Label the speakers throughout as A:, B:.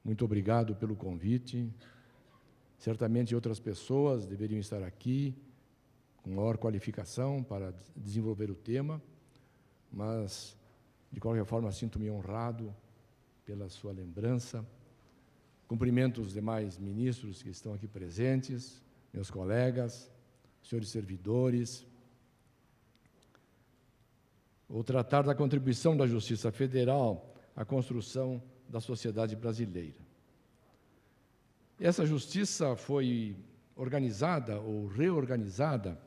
A: muito obrigado pelo convite. Certamente outras pessoas deveriam estar aqui com maior qualificação para desenvolver o tema, mas, de qualquer forma, sinto-me honrado pela sua lembrança. Cumprimento os demais ministros que estão aqui presentes, meus colegas, senhores servidores. Vou tratar da contribuição da Justiça Federal à construção da sociedade brasileira. Essa justiça foi organizada ou reorganizada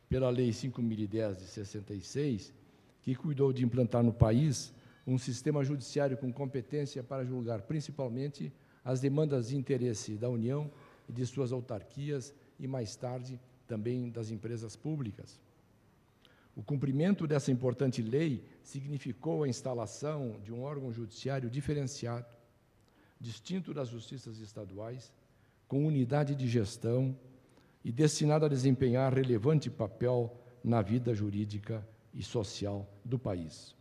A: pela Lei 5.010 de 66, que cuidou de implantar no país um sistema judiciário com competência para julgar principalmente as demandas de interesse da União e de suas autarquias e, mais tarde, também das empresas públicas. O cumprimento dessa importante lei significou a instalação de um órgão judiciário diferenciado, distinto das justiças estaduais, com unidade de gestão e destinado a desempenhar relevante papel na vida jurídica e social do país.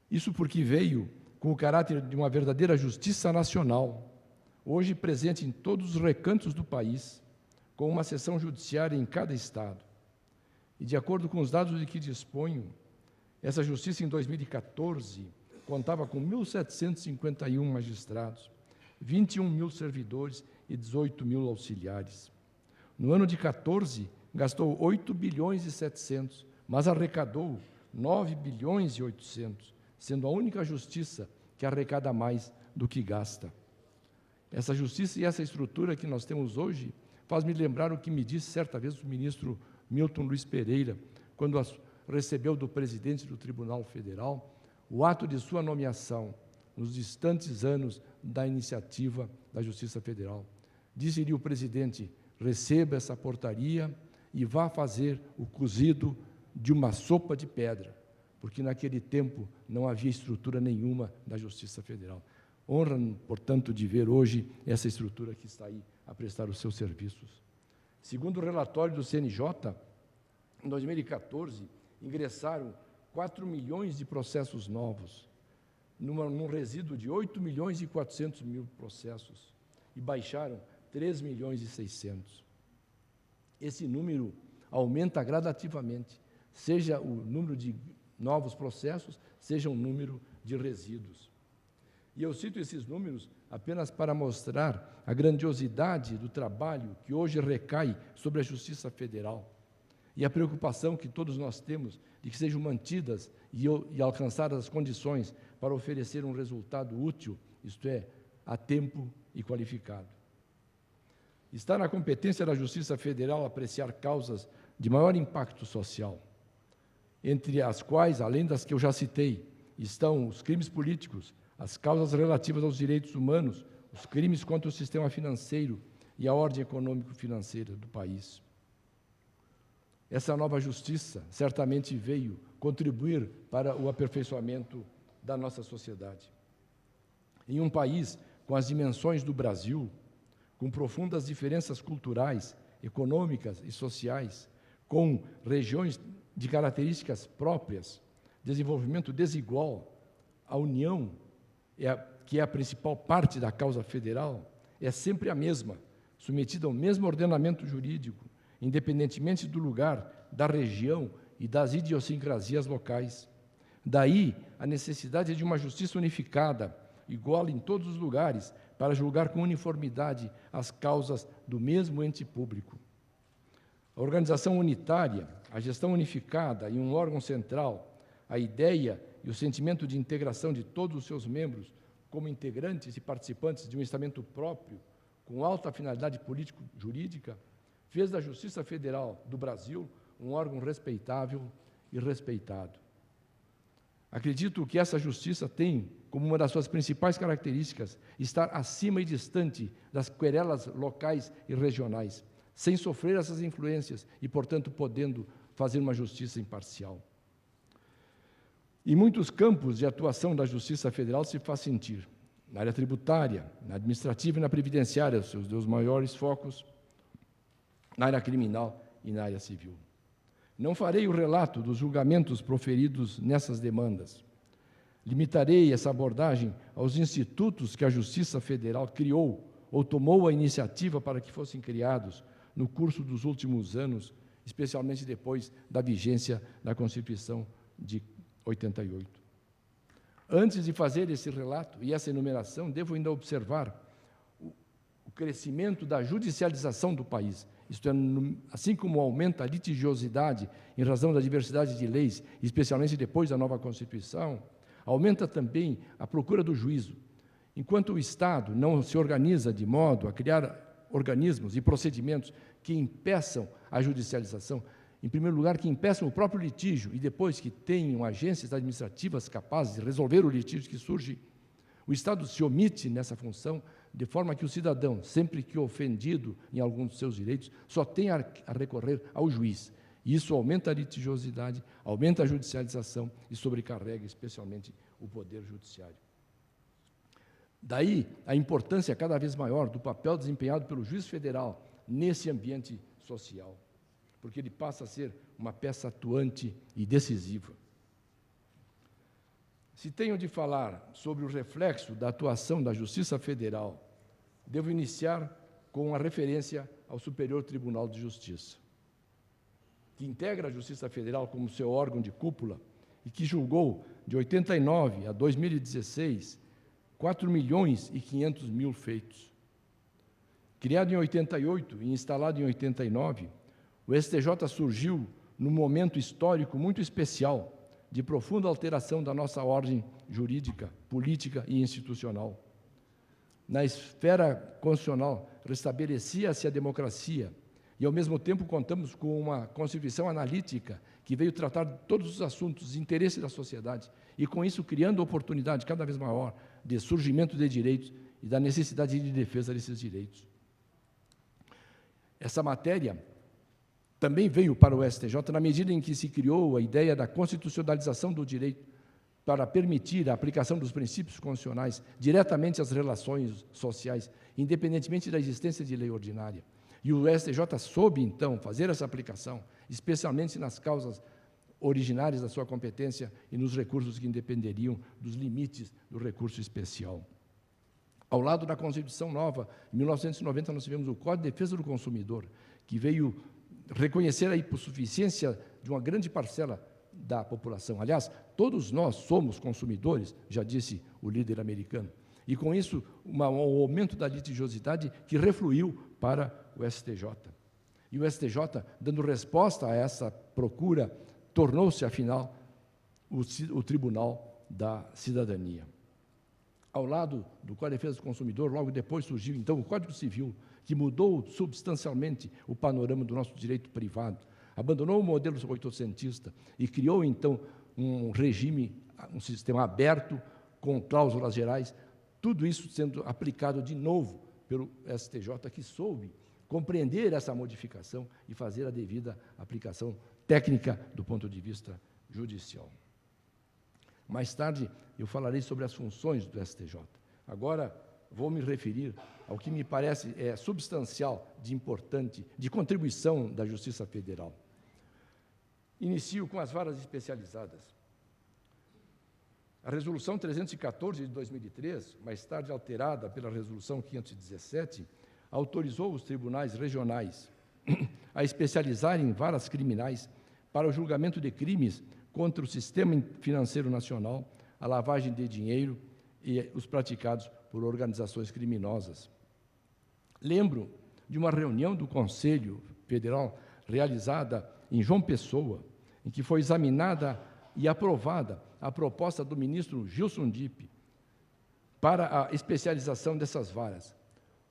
A: Isso porque veio com o caráter de uma verdadeira justiça nacional, hoje presente em todos os recantos do país, com uma seção judiciária em cada estado. E, de acordo com os dados de que disponho, essa justiça, em 2014, contava com 1.751 magistrados, 21.000 servidores e 18.000 auxiliares. No ano de 14, gastou 8 bilhões e 700, mas arrecadou 9 bilhões e 800, sendo a única justiça que arrecada mais do que gasta. Essa justiça e essa estrutura que nós temos hoje faz-me lembrar o que me disse certa vez o ministro Milton Luiz Pereira, quando recebeu do presidente do Tribunal Federal o ato de sua nomeação, nos distantes anos da iniciativa da Justiça Federal. Disse-lhe o presidente: receba essa portaria e vá fazer o cozido de uma sopa de pedra, porque naquele tempo não havia estrutura nenhuma da Justiça Federal. Honra, portanto, de ver hoje essa estrutura que está aí a prestar os seus serviços. Segundo o relatório do CNJ, em 2014, ingressaram 4 milhões de processos novos, num resíduo de 8 milhões e 400 mil processos, e baixaram 3 milhões e 600. Esse número aumenta gradativamente, seja o número de novos processos, seja o número de resíduos. E eu cito esses números apenas para mostrar a grandiosidade do trabalho que hoje recai sobre a Justiça Federal e a preocupação que todos nós temos de que sejam mantidas e alcançadas as condições para oferecer um resultado útil, isto é, a tempo e qualificado. Está na competência da Justiça Federal apreciar causas de maior impacto social, entre as quais, além das que eu já citei, estão os crimes políticos, as causas relativas aos direitos humanos, os crimes contra o sistema financeiro e a ordem econômico-financeira do país. Essa nova justiça certamente veio contribuir para o aperfeiçoamento da nossa sociedade. Em um país com as dimensões do Brasil, com profundas diferenças culturais, econômicas e sociais, com regiões de características próprias, desenvolvimento desigual, a União, que é a principal parte da causa federal, é sempre a mesma, submetida ao mesmo ordenamento jurídico, independentemente do lugar, da região e das idiosincrasias locais. Daí a necessidade de uma justiça unificada, igual em todos os lugares, para julgar com uniformidade as causas do mesmo ente público. A organização unitária, a gestão unificada e um órgão central, a ideia e o sentimento de integração de todos os seus membros como integrantes e participantes de um estamento próprio, com alta finalidade político-jurídica, fez da Justiça Federal do Brasil um órgão respeitável e respeitado. Acredito que essa justiça tem, como uma das suas principais características, estar acima e distante das querelas locais e regionais, sem sofrer essas influências e, portanto, podendo fazer uma justiça imparcial. Em muitos campos de atuação da Justiça Federal se faz sentir, na área tributária, na administrativa e na previdenciária, os seus dois maiores focos, na área criminal e na área civil. Não farei o relato dos julgamentos proferidos nessas demandas. Limitarei essa abordagem aos institutos que a Justiça Federal criou ou tomou a iniciativa para que fossem criados no curso dos últimos anos, especialmente depois da vigência da Constituição de 88. Antes de fazer esse relato e essa enumeração, devo ainda observar o crescimento da judicialização do país, isto é, assim como aumenta a litigiosidade em razão da diversidade de leis, especialmente depois da nova Constituição, aumenta também a procura do juízo. Enquanto o Estado não se organiza de modo a criar organismos e procedimentos que impeçam a judicialização, em primeiro lugar, que impeçam o próprio litígio e depois que tenham agências administrativas capazes de resolver o litígio que surge, o Estado se omite nessa função, de forma que o cidadão, sempre que ofendido em algum dos seus direitos, só tem a recorrer ao juiz. E isso aumenta a litigiosidade, aumenta a judicialização e sobrecarrega especialmente o Poder Judiciário. Daí a importância cada vez maior do papel desempenhado pelo juiz federal nesse ambiente social, porque ele passa a ser uma peça atuante e decisiva. Se tenho de falar sobre o reflexo da atuação da Justiça Federal, devo iniciar com a referência ao Superior Tribunal de Justiça, que integra a Justiça Federal como seu órgão de cúpula e que julgou, de 89 a 2016, 4.500.000 feitos. Criado em 88 e instalado em 89, o STJ surgiu num momento histórico muito especial, de profunda alteração da nossa ordem jurídica, política e institucional. Na esfera constitucional, restabelecia-se a democracia e, ao mesmo tempo, contamos com uma Constituição analítica que veio tratar de todos os assuntos de interesse da sociedade e, com isso, criando oportunidade cada vez maior de surgimento de direitos e da necessidade de defesa desses direitos. Essa matéria também veio para o STJ na medida em que se criou a ideia da constitucionalização do direito para permitir a aplicação dos princípios constitucionais diretamente às relações sociais, independentemente da existência de lei ordinária. E o STJ soube, então, fazer essa aplicação, especialmente nas causas originárias da sua competência e nos recursos que independeriam dos limites do recurso especial. Ao lado da Constituição Nova, em 1990, nós tivemos o Código de Defesa do Consumidor, que veio reconhecer a hipossuficiência de uma grande parcela da população. Aliás, todos nós somos consumidores, já disse o líder americano. E, com isso, um aumento da litigiosidade que refluiu para o STJ. E o STJ, dando resposta a essa procura, tornou-se, afinal, o Tribunal da Cidadania. Ao lado do Código de Defesa do Consumidor, logo depois surgiu, então, o Código Civil, que mudou substancialmente o panorama do nosso direito privado, abandonou o modelo oitocentista e criou, então, um regime, um sistema aberto, com cláusulas gerais, tudo isso sendo aplicado de novo pelo STJ, que soube compreender essa modificação e fazer a devida aplicação técnica do ponto de vista judicial. Mais tarde, eu falarei sobre as funções do STJ. Agora, vou me referir ao que me parece substancial, de importante, de contribuição da Justiça Federal. Inicio com as varas especializadas. A Resolução 314 de 2003, mais tarde alterada pela Resolução 517, autorizou os tribunais regionais a especializarem em varas criminais para o julgamento de crimes contra o sistema financeiro nacional, a lavagem de dinheiro e os praticados por organizações criminosas. Lembro de uma reunião do Conselho Federal realizada em João Pessoa, em que foi examinada e aprovada a proposta do ministro Gilson Dipp para a especialização dessas varas.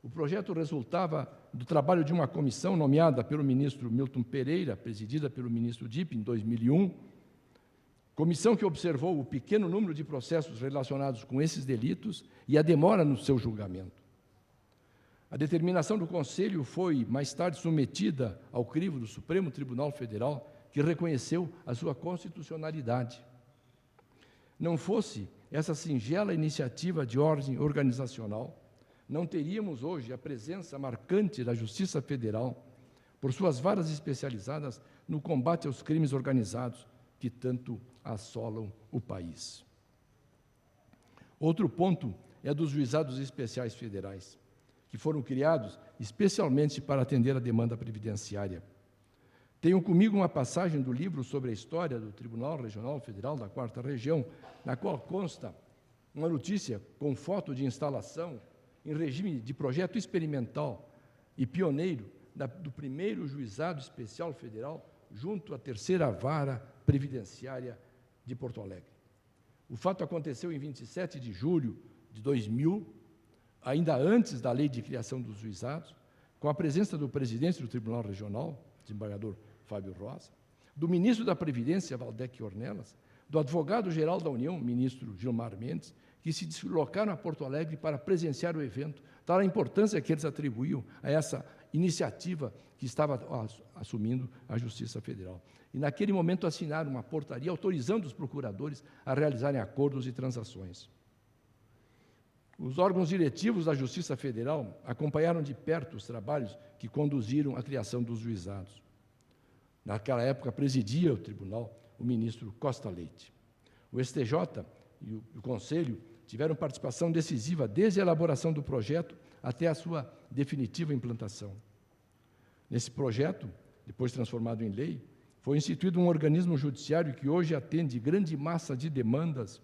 A: O projeto resultava do trabalho de uma comissão nomeada pelo ministro Milton Pereira, presidida pelo ministro Dipp, em 2001, comissão que observou o pequeno número de processos relacionados com esses delitos e a demora no seu julgamento. A determinação do Conselho foi, mais tarde, submetida ao crivo do Supremo Tribunal Federal, que reconheceu a sua constitucionalidade. Não fosse essa singela iniciativa de ordem organizacional, não teríamos hoje a presença marcante da Justiça Federal, por suas varas especializadas no combate aos crimes organizados que tanto assolam o país. Outro ponto é dos juizados especiais federais, que foram criados especialmente para atender a demanda previdenciária. Tenho comigo uma passagem do livro sobre a história do Tribunal Regional Federal da 4ª Região, na qual consta uma notícia com foto de instalação em regime de projeto experimental e pioneiro do primeiro Juizado Especial Federal junto à 3ª Vara Previdenciária de Porto Alegre. O fato aconteceu em 27 de julho de 2000, ainda antes da lei de criação dos juizados, com a presença do presidente do Tribunal Regional, desembargador Fábio Rosa, do ministro da Previdência, Valdec Ornelas, do advogado-geral da União, ministro Gilmar Mendes, que se deslocaram a Porto Alegre para presenciar o evento, tal a importância que eles atribuíam a essa iniciativa que estava assumindo a Justiça Federal. E, naquele momento, assinaram uma portaria autorizando os procuradores a realizarem acordos e transações. Os órgãos diretivos da Justiça Federal acompanharam de perto os trabalhos que conduziram à criação dos juizados. Naquela época, presidia o tribunal o ministro Costa Leite. O STJ e o Conselho tiveram participação decisiva desde a elaboração do projeto até a sua definitiva implantação. Nesse projeto, depois transformado em lei, foi instituído um organismo judiciário que hoje atende grande massa de demandas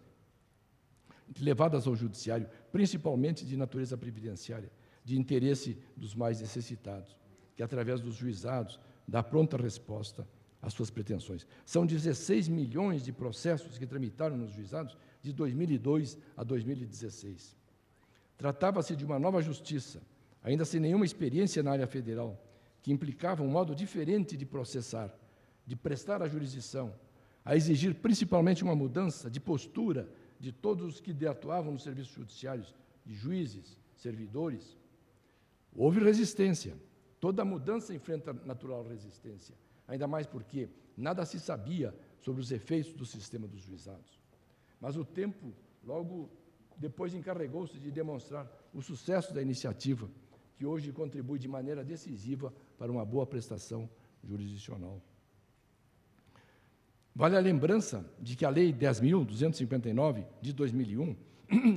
A: levadas ao judiciário, principalmente de natureza previdenciária, de interesse dos mais necessitados, que, através dos juizados, dá pronta resposta às suas pretensões. São 16 milhões de processos que tramitaram nos juizados de 2002 a 2016. Tratava-se de uma nova justiça, ainda sem nenhuma experiência na área federal, que implicava um modo diferente de processar, de prestar a jurisdição, a exigir principalmente uma mudança de postura de todos os que atuavam nos serviços judiciários, de juízes, servidores. Houve resistência. Toda mudança enfrenta natural resistência, ainda mais porque nada se sabia sobre os efeitos do sistema dos juizados. Mas o tempo, logo depois, encarregou-se de demonstrar o sucesso da iniciativa, que hoje contribui de maneira decisiva para uma boa prestação jurisdicional. Vale a lembrança de que a Lei 10.259, de 2001,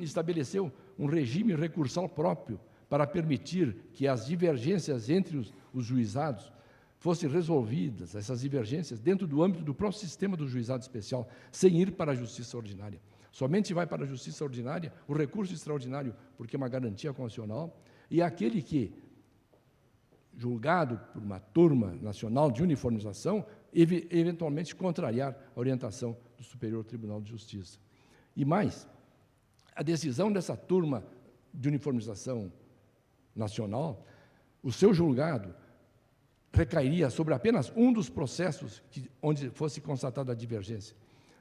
A: estabeleceu um regime recursal próprio para permitir que as divergências entre os juizados fossem resolvidas, essas divergências, dentro do âmbito do próprio sistema do juizado especial, sem ir para a justiça ordinária. Somente vai para a justiça ordinária o recurso extraordinário, porque é uma garantia constitucional, e aquele que, julgado por uma turma nacional de uniformização, eventualmente contrariar a orientação do Superior Tribunal de Justiça. E mais, a decisão dessa turma de uniformização nacional, o seu julgado recairia sobre apenas um dos processos onde fosse constatada a divergência,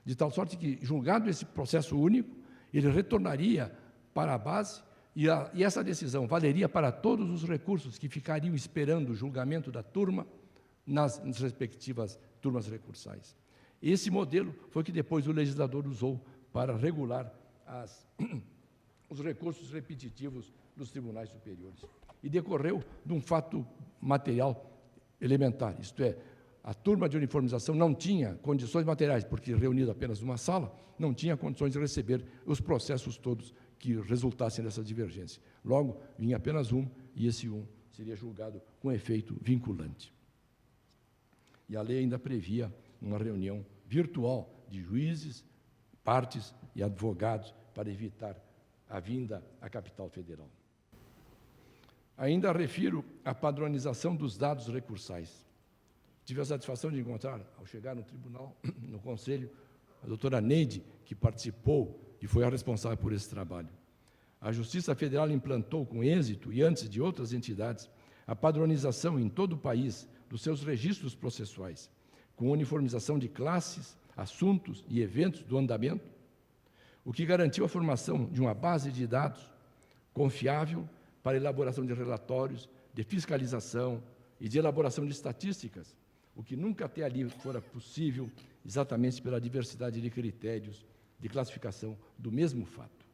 A: de tal sorte que, julgado esse processo único, ele retornaria para a base e essa decisão valeria para todos os recursos que ficariam esperando o julgamento da turma nas respectivas turmas recursais. Esse modelo foi que depois o legislador usou para regular os recursos repetitivos dos tribunais superiores. E decorreu de um fato material elementar, isto é, a turma de uniformização não tinha condições materiais, porque reunida apenas numa sala, não tinha condições de receber os processos todos que resultassem dessa divergência. Logo, vinha apenas um, e esse um seria julgado com efeito vinculante. E a lei ainda previa uma reunião virtual de juízes, partes e advogados para evitar a vinda à capital federal. Ainda refiro a padronização dos dados recursais. Tive a satisfação de encontrar, ao chegar no tribunal, no conselho, a doutora Neide, que participou e foi a responsável por esse trabalho. A Justiça Federal implantou com êxito, e antes de outras entidades, a padronização em todo o país dos seus registros processuais, com uniformização de classes, assuntos e eventos do andamento, o que garantiu a formação de uma base de dados confiável para a elaboração de relatórios, de fiscalização e de elaboração de estatísticas, o que nunca até ali fora possível, exatamente pela diversidade de critérios de classificação do mesmo fato.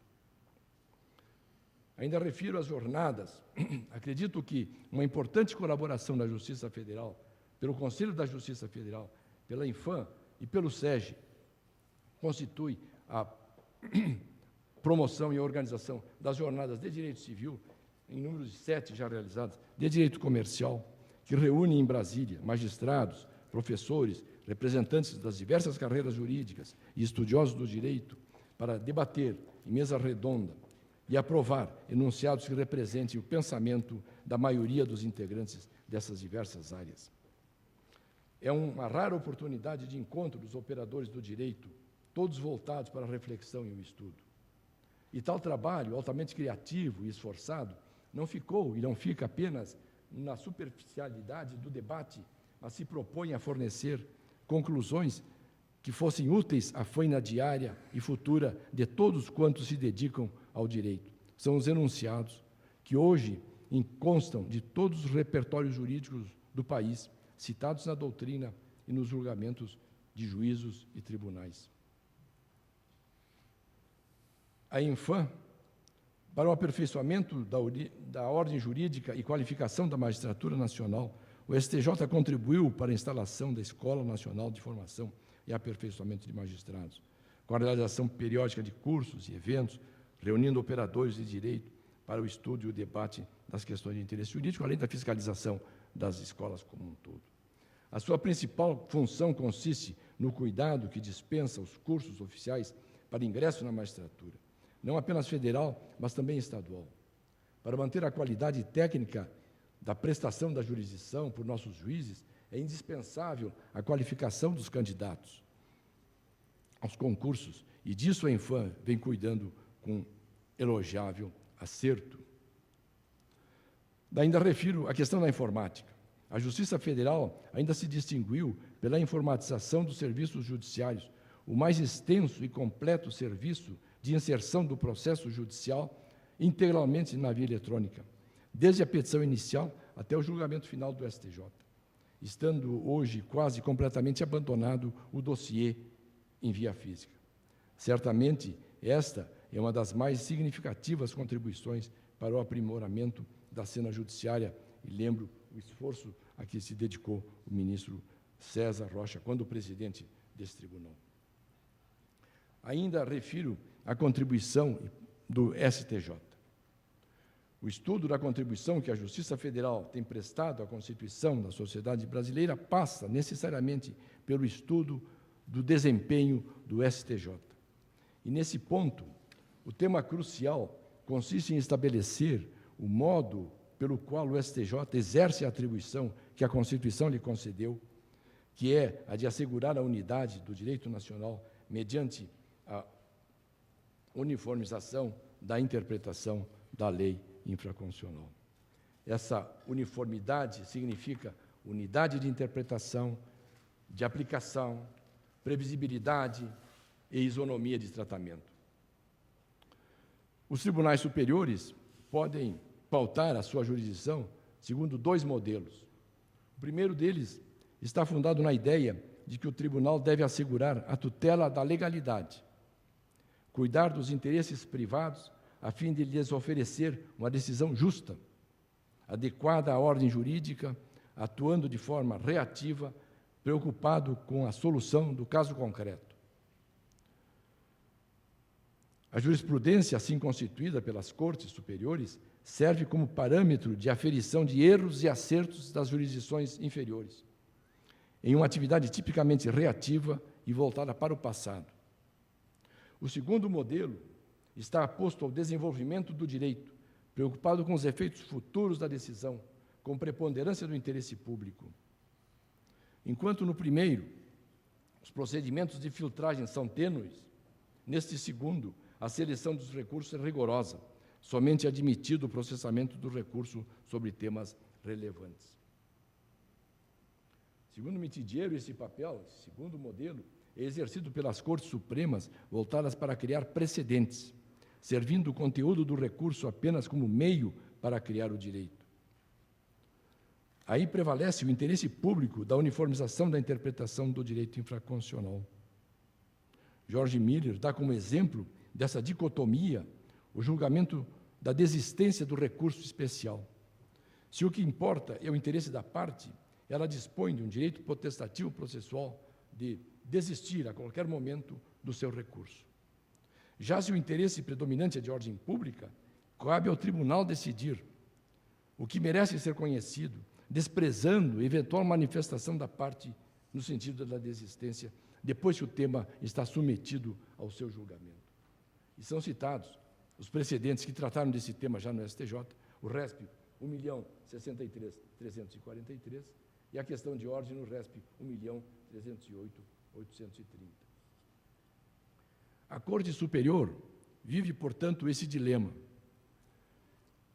A: Ainda refiro às jornadas. Acredito que uma importante colaboração da Justiça Federal, pelo Conselho da Justiça Federal, pela Infam e pelo SEGE, constitui a promoção e a organização das jornadas de direito civil, em número de 7 já realizadas, de direito comercial, que reúne em Brasília magistrados, professores, representantes das diversas carreiras jurídicas e estudiosos do direito, para debater em mesa redonda e aprovar enunciados que representem o pensamento da maioria dos integrantes dessas diversas áreas. É uma rara oportunidade de encontro dos operadores do direito, todos voltados para a reflexão e o estudo. E tal trabalho, altamente criativo e esforçado, não ficou e não fica apenas na superficialidade do debate, mas se propõe a fornecer conclusões que fossem úteis à faina diária e futura de todos quantos se dedicam ao direito. São os enunciados que hoje constam de todos os repertórios jurídicos do país, citados na doutrina e nos julgamentos de juízos e tribunais. A Infam, para o aperfeiçoamento da ordem jurídica e qualificação da magistratura nacional, o STJ contribuiu para a instalação da Escola Nacional de Formação e Aperfeiçoamento de Magistrados, com a realização periódica de cursos e eventos, reunindo operadores de direito para o estudo e o debate das questões de interesse jurídico, além da fiscalização das escolas como um todo. A sua principal função consiste no cuidado que dispensa os cursos oficiais para ingresso na magistratura, não apenas federal, mas também estadual, para manter a qualidade técnica da prestação da jurisdição por nossos juízes. É indispensável a qualificação dos candidatos aos concursos, e disso a Infam vem cuidando com elogiável acerto. Ainda refiro a questão da informática. A Justiça Federal ainda se distinguiu pela informatização dos serviços judiciários, o mais extenso e completo serviço de inserção do processo judicial integralmente na via eletrônica, desde a petição inicial até o julgamento final do STJ, estando hoje quase completamente abandonado o dossiê em via física. Certamente, esta é uma das mais significativas contribuições para o aprimoramento da cena judiciária, e lembro o esforço a que se dedicou o ministro César Rocha, quando presidente desse tribunal. Ainda refiro a contribuição do STJ. O estudo da contribuição que a Justiça Federal tem prestado à Constituição da sociedade brasileira passa necessariamente pelo estudo do desempenho do STJ. E, nesse ponto, o tema crucial consiste em estabelecer o modo pelo qual o STJ exerce a atribuição que a Constituição lhe concedeu, que é a de assegurar a unidade do direito nacional mediante a uniformização da interpretação da lei infraconstitucional. Essa uniformidade significa unidade de interpretação, de aplicação, previsibilidade e isonomia de tratamento. Os tribunais superiores podem pautar a sua jurisdição segundo 2 modelos. O primeiro deles está fundado na ideia de que o tribunal deve assegurar a tutela da legalidade, cuidar dos interesses privados a fim de lhes oferecer uma decisão justa, adequada à ordem jurídica, atuando de forma reativa, preocupado com a solução do caso concreto. A jurisprudência, assim constituída pelas cortes superiores, serve como parâmetro de aferição de erros e acertos das jurisdições inferiores, em uma atividade tipicamente reativa e voltada para o passado. O segundo modelo está aposto ao desenvolvimento do direito, preocupado com os efeitos futuros da decisão, com preponderância do interesse público. Enquanto no primeiro, os procedimentos de filtragem são tênues, neste segundo, a seleção dos recursos é rigorosa, somente admitido o processamento do recurso sobre temas relevantes. Segundo Mitidiero, esse papel, esse segundo modelo, é exercido pelas Cortes Supremas voltadas para criar precedentes, servindo o conteúdo do recurso apenas como meio para criar o direito. Aí prevalece o interesse público da uniformização da interpretação do direito infraconstitucional. George Miller dá como exemplo dessa dicotomia o julgamento da desistência do recurso especial. Se o que importa é o interesse da parte, ela dispõe de um direito potestativo processual de desistir a qualquer momento do seu recurso. Já se o interesse predominante é de ordem pública, cabe ao tribunal decidir o que merece ser conhecido, desprezando eventual manifestação da parte no sentido da desistência, depois que o tema está submetido ao seu julgamento. E são citados os precedentes que trataram desse tema já no STJ, o RESP 1.063.343 e a questão de ordem no RESP 1.308.830. A Corte Superior vive, portanto, esse dilema.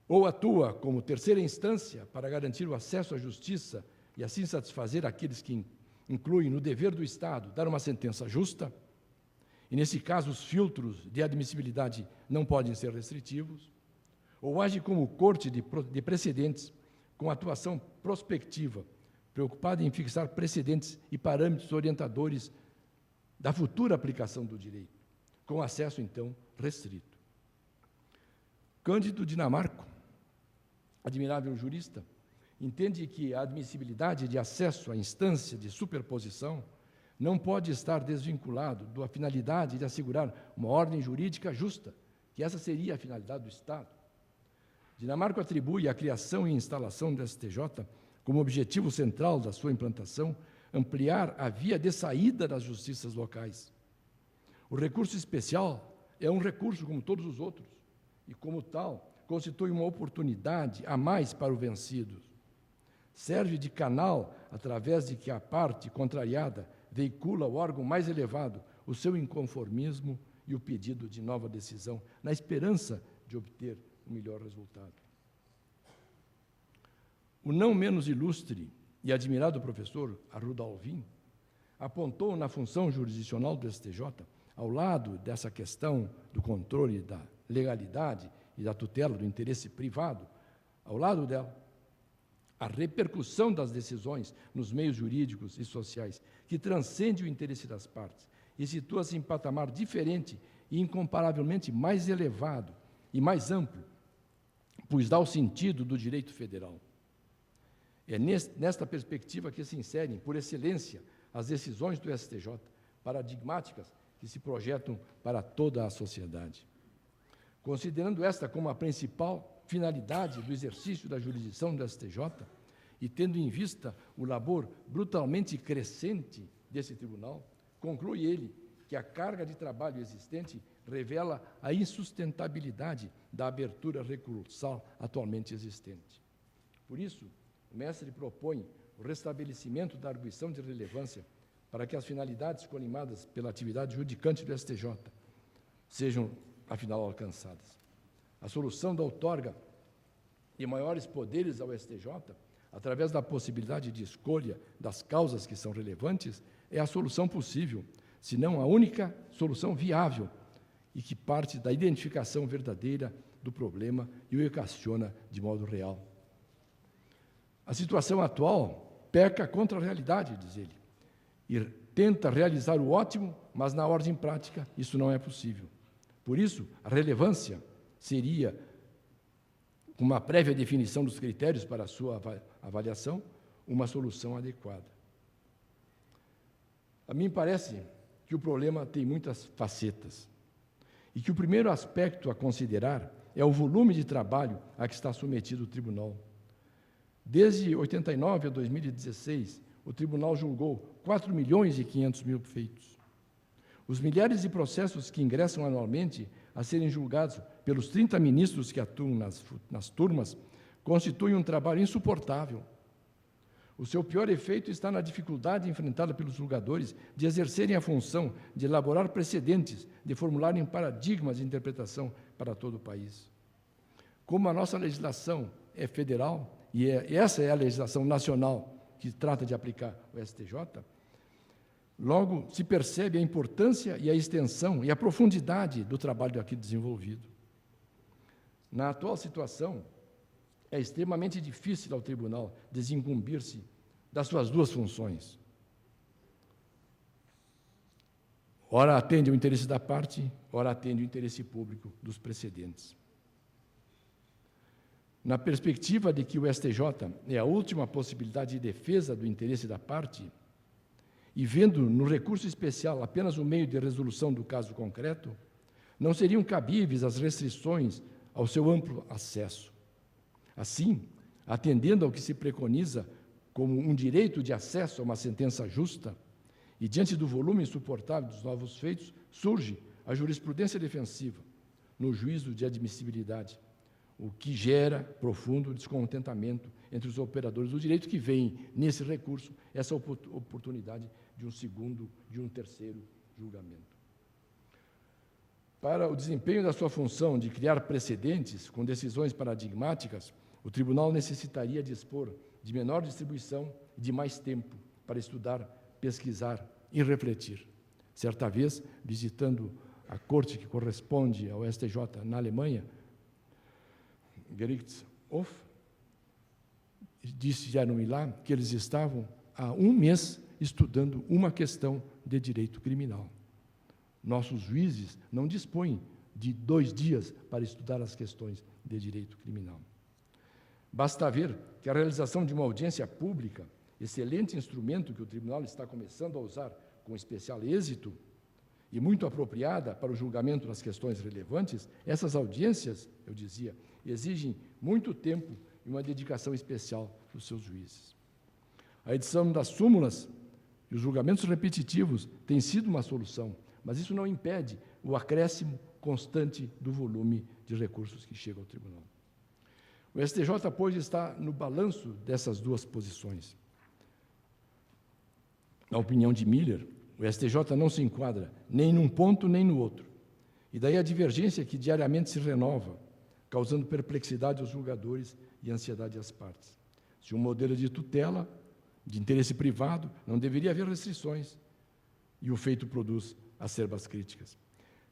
A: Ou atua como terceira instância para garantir o acesso à justiça e assim satisfazer aqueles que incluem no dever do Estado dar uma sentença justa, e nesse caso os filtros de admissibilidade não podem ser restritivos, ou age como corte de precedentes, com atuação prospectiva, preocupada em fixar precedentes e parâmetros orientadores da futura aplicação do direito, com acesso, então, restrito. Cândido Dinamarco, admirável jurista, entende que a admissibilidade de acesso à instância de superposição não pode estar desvinculado da finalidade de assegurar uma ordem jurídica justa, que essa seria a finalidade do Estado. Dinamarco atribui à criação e instalação do STJ como objetivo central da sua implantação ampliar a via de saída das justiças locais. O recurso especial é um recurso como todos os outros e, como tal, constitui uma oportunidade a mais para o vencido. Serve de canal através de que a parte contrariada veicula ao órgão mais elevado o seu inconformismo e o pedido de nova decisão, na esperança de obter o melhor resultado. O não menos ilustre e admirado professor Arruda Alvim apontou na função jurisdicional do STJ, ao lado dessa questão do controle da legalidade e da tutela do interesse privado, ao lado dela, a repercussão das decisões nos meios jurídicos e sociais, que transcende o interesse das partes e situa-se em patamar diferente e incomparavelmente mais elevado e mais amplo, pois dá o sentido do direito federal. É nesta perspectiva que se inserem, por excelência, as decisões do STJ, paradigmáticas que se projetam para toda a sociedade. Considerando esta como a principal finalidade do exercício da jurisdição do STJ e tendo em vista o labor brutalmente crescente desse tribunal, conclui ele que a carga de trabalho existente revela a insustentabilidade da abertura recursal atualmente existente. Por isso, o mestre propõe o restabelecimento da arguição de relevância para que as finalidades colimadas pela atividade judicante do STJ sejam, afinal, alcançadas. A solução da outorga de maiores poderes ao STJ, através da possibilidade de escolha das causas que são relevantes, é a solução possível, se não a única solução viável e que parte da identificação verdadeira do problema e o equaciona de modo real. A situação atual peca contra a realidade, diz ele, e tenta realizar o ótimo, mas na ordem prática isso não é possível. Por isso, a relevância seria, com uma prévia definição dos critérios para a sua avaliação, uma solução adequada. A mim parece que o problema tem muitas facetas e que o primeiro aspecto a considerar é o volume de trabalho a que está submetido o tribunal. Desde 89 a 2016, o tribunal julgou 4.500.000 feitos. Os milhares de processos que ingressam anualmente a serem julgados pelos 30 ministros que atuam nas turmas constituem um trabalho insuportável. O seu pior efeito está na dificuldade enfrentada pelos julgadores de exercerem a função de elaborar precedentes, de formularem paradigmas de interpretação para todo o país. Como a nossa legislação é federal, e essa é a legislação nacional que trata de aplicar o STJ, logo se percebe a importância e a extensão e a profundidade do trabalho aqui desenvolvido. Na atual situação, é extremamente difícil ao tribunal desincumbir-se das suas duas funções. Ora atende ao interesse da parte, ora atende ao interesse público dos precedentes. Na perspectiva de que o STJ é a última possibilidade de defesa do interesse da parte, e vendo no recurso especial apenas o meio de resolução do caso concreto, não seriam cabíveis as restrições ao seu amplo acesso. Assim, atendendo ao que se preconiza como um direito de acesso a uma sentença justa, e diante do volume insuportável dos novos feitos, surge a jurisprudência defensiva no juízo de admissibilidade, o que gera profundo descontentamento entre os operadores do direito que veem nesse recurso essa oportunidade de um segundo, de um terceiro julgamento. Para o desempenho da sua função de criar precedentes com decisões paradigmáticas, o tribunal necessitaria dispor de menor distribuição e de mais tempo para estudar, pesquisar e refletir. Certa vez, visitando a corte que corresponde ao STJ na Alemanha, Gerichtshof, disse-me lá que eles estavam há um mês estudando uma questão de direito criminal. Nossos juízes não dispõem de 2 dias para estudar as questões de direito criminal. Basta ver que a realização de uma audiência pública, excelente instrumento que o tribunal está começando a usar com especial êxito e muito apropriada para o julgamento das questões relevantes, essas audiências, eu dizia, exigem muito tempo e uma dedicação especial dos seus juízes. A edição das súmulas e os julgamentos repetitivos tem sido uma solução, mas isso não impede o acréscimo constante do volume de recursos que chega ao tribunal. O STJ, pois, está no balanço dessas duas posições. Na opinião de Miller, o STJ não se enquadra nem num ponto nem no outro, e daí a divergência que diariamente se renova, causando perplexidade aos julgadores e ansiedade às partes. Se um modelo de tutela, de interesse privado, não deveria haver restrições, e o feito produz acerbas críticas.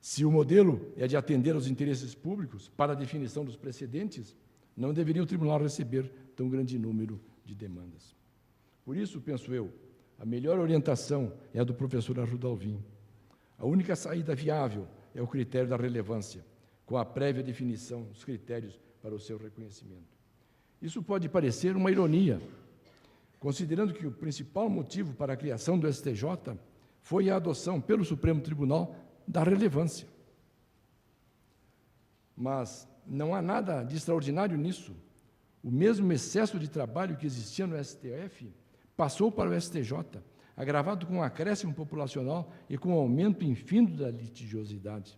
A: Se o modelo é de atender aos interesses públicos para a definição dos precedentes, não deveria o tribunal receber tão grande número de demandas. Por isso, penso eu, a melhor orientação é a do professor Arruda Alvim. A única saída viável é o critério da relevância, com a prévia definição dos critérios para o seu reconhecimento. Isso pode parecer uma ironia, considerando que o principal motivo para a criação do STJ foi a adoção pelo Supremo Tribunal da relevância. Mas não há nada de extraordinário nisso. O mesmo excesso de trabalho que existia no STF passou para o STJ, agravado com um acréscimo populacional e com um aumento infindo da litigiosidade.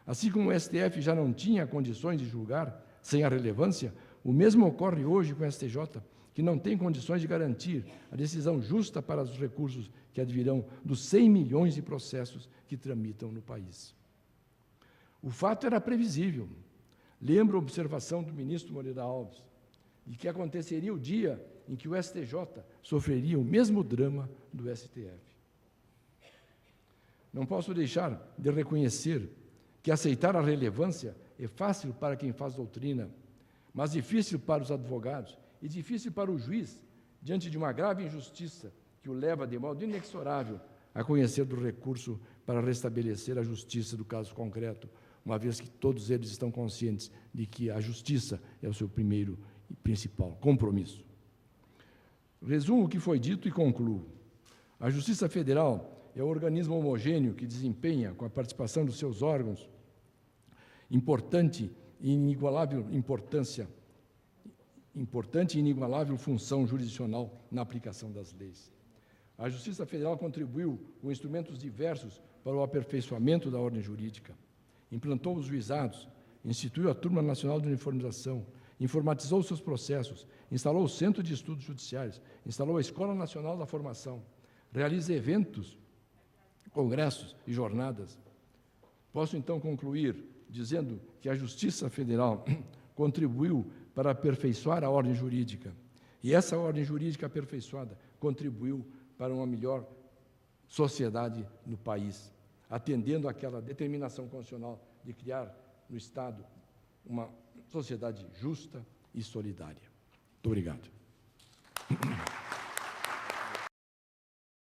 A: Assim como o STF já não tinha condições de julgar sem a relevância, o mesmo ocorre hoje com o STJ, que não tem condições de garantir a decisão justa para os recursos que advirão dos 100 milhões de processos que tramitam no país. O fato era previsível. Lembro a observação do ministro Moreira Alves, de que aconteceria o dia em que o STJ sofreria o mesmo drama do STF. Não posso deixar de reconhecer que aceitar a relevância é fácil para quem faz doutrina, mas difícil para os advogados e difícil para o juiz, diante de uma grave injustiça que o leva de modo inexorável a conhecer do recurso para restabelecer a justiça do caso concreto, uma vez que todos eles estão conscientes de que a justiça é o seu primeiro e principal compromisso. Resumo o que foi dito e concluo. A Justiça Federal é o organismo homogêneo que desempenha, com a participação dos seus órgãos, importante e inigualável função jurisdicional na aplicação das leis. A Justiça Federal contribuiu com instrumentos diversos para o aperfeiçoamento da ordem jurídica. Implantou os juizados, instituiu a Turma Nacional de Uniformização, informatizou seus processos, instalou o Centro de Estudos Judiciários, instalou a Escola Nacional da Formação, realiza eventos, congressos e jornadas. Posso, então, concluir dizendo que a Justiça Federal contribuiu para aperfeiçoar a ordem jurídica, e essa ordem jurídica aperfeiçoada contribuiu para uma melhor sociedade no país, atendendo àquela determinação constitucional de criar no Estado uma sociedade justa e solidária. Muito obrigado.